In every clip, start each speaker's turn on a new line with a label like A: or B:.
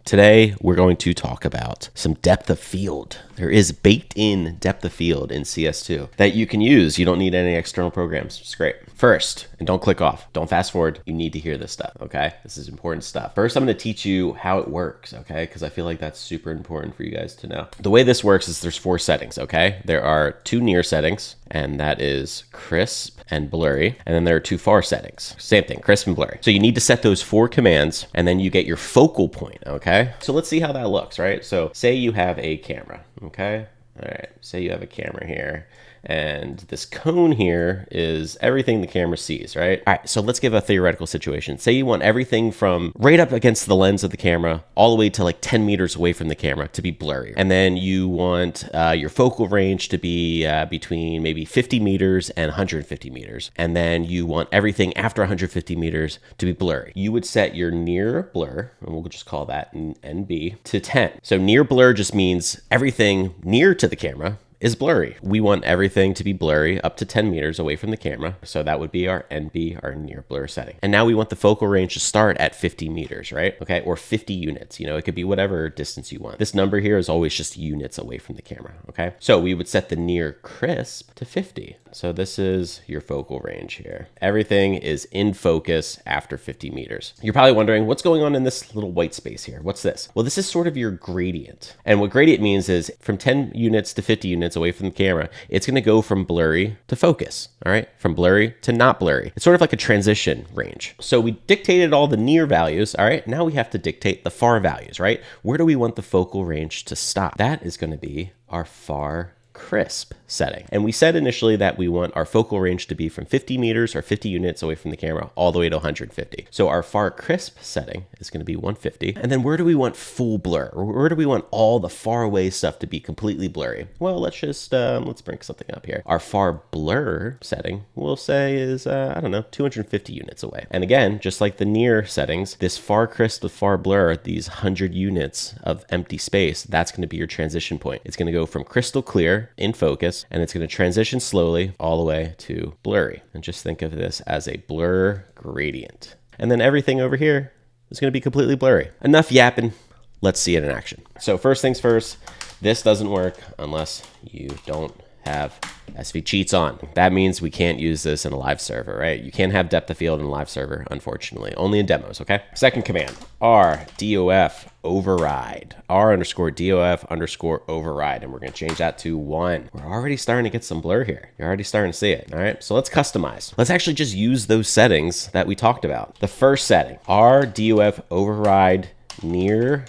A: Today, we're going to talk about some depth of field. There is baked in depth of field in CS2 that you can use. You don't need any external programs. It's great. First, and don't click off, don't fast forward. You need to hear this stuff, okay? This is important stuff. First, I'm gonna teach you how it works, okay? Because I feel like that's super important for you guys to know. The way this works is there's 4 settings, okay? There are 2 near settings, and that is crisp and blurry. And then there are 2 far settings. Same thing, crisp and blurry. So you need to set those 4 commands, and then you get your focal point, okay? So let's see how that looks, right? So say you have a camera, okay? All right, say you have a camera here, and this cone here is everything the camera sees, right? All right, so let's give a theoretical situation. Say you want everything from right up against the lens of the camera all the way to like 10 meters away from the camera to be blurry. And then you want your focal range to be between maybe 50 meters and 150 meters. And then you want everything after 150 meters to be blurry. You would set your near blur, and we'll just call that NB, to 10. So near blur just means everything near to the camera is blurry. We want everything to be blurry up to 10 meters away from the camera. So that would be our NB, our near blur setting. And now we want the focal range to start at 50 meters, right? Okay, or 50 units. You know, it could be whatever distance you want. This number here is always just units away from the camera, okay? So we would set the near crisp to 50. So this is your focal range here. Everything is in focus after 50 meters. You're probably wondering, what's going on in this little white space here? What's this? Well, this is sort of your gradient. And what gradient means is from 10 units to 50 units away from the camera, it's going to go from blurry to focus, all right? From blurry to not blurry. It's sort of like a transition range. So we dictated all the near values, all right? Now we have to dictate the far values, right? Where do we want the focal range to stop? That is going to be our far crisp setting. And we said initially that we want our focal range to be from 50 meters or 50 units away from the camera all the way to 150. So our far crisp setting is going to be 150. And then where do we want full blur? Or where do we want all the far away stuff to be completely blurry? Well, let's just, let's bring something up here. Our far blur setting, we'll say is, I don't know, 250 units away. And again, just like the near settings, this far crisp to far blur, these 100 units of empty space, that's going to be your transition point. It's going to go from crystal clear in focus, and it's going to transition slowly all the way to blurry. And just think of this as a blur gradient. And then everything over here is going to be completely blurry. Enough yapping. Let's see it in action. So first things first, this doesn't work unless you don't have SV cheats on. That means we can't use this in a live server, right? You can't have depth of field in a live server, unfortunately. Only in demos, okay? Second command, RDOF override. R_DOF override. And we're going to change that to 1. We're already starting to get some blur here. You're already starting to see it, all right? So let's customize. Let's actually just use those settings that we talked about. The first setting, RDOF override near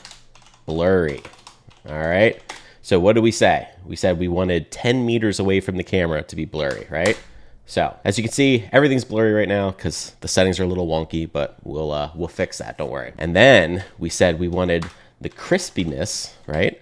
A: blurry, all right? So what did we say? We said we wanted 10 meters away from the camera to be blurry, right? So as you can see, everything's blurry right now because the settings are a little wonky, but we'll fix that, don't worry. And then we said we wanted the crispiness, right?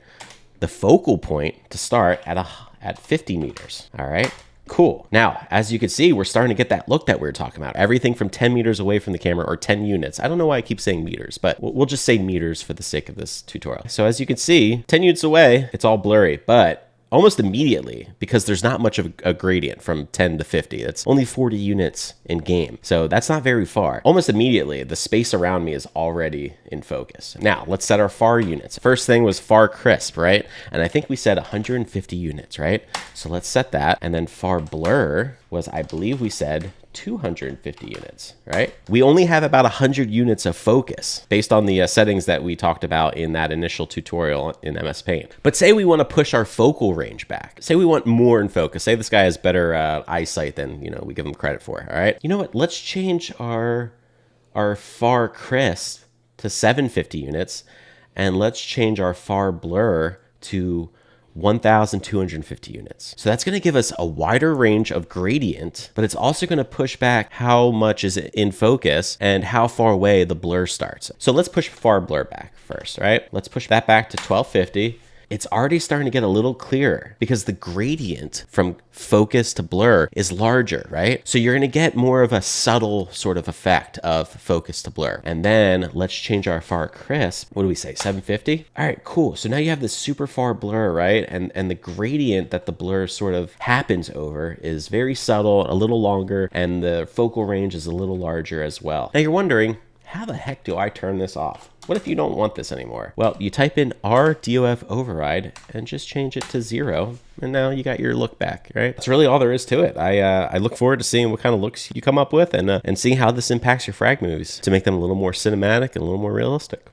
A: The focal point to start at 50 meters, all right? Cool. Now, as you can see, we're starting to get that look that we were talking about. Everything from 10 meters away from the camera, or 10 units. I don't know why I keep saying meters, but we'll just say meters for the sake of this tutorial. So as you can see, 10 units away, it's all blurry, but almost immediately, because there's not much of a gradient from 10 to 50. That's only 40 units in game. So that's not very far. Almost immediately, the space around me is already in focus. Now, let's set our far units. First thing was far crisp, right? And I think we said 150 units, right? So let's set that. And then far blur was, I believe we said 250 units, right? We only have about 100 units of focus based on the settings that we talked about in that initial tutorial in MS Paint. But say we want to push our focal range back. Say we want more in focus. Say this guy has better eyesight than, you know, we give him credit for, all right? You know what? Let's change our far crisp to 750 units, and let's change our far blur to 1,250 units. So that's going to give us a wider range of gradient, but it's also going to push back how much is in focus and how far away the blur starts. So let's push far blur back first, right? Let's push that back to 1250. It's already starting to get a little clearer because the gradient from focus to blur is larger, right? So you're going to get more of a subtle sort of effect of focus to blur. And then let's change our far crisp. What do we say? 750? All right, cool. So now you have this super far blur, right? And the gradient that the blur sort of happens over is very subtle, a little longer, and the focal range is a little larger as well. Now you're wondering, how the heck do I turn this off? What if you don't want this anymore? Well, you type in RDOF override and just change it to 0. And now you got your look back, right? That's really all there is to it. I look forward to seeing what kind of looks you come up with and seeing how this impacts your frag moves to make them a little more cinematic and a little more realistic.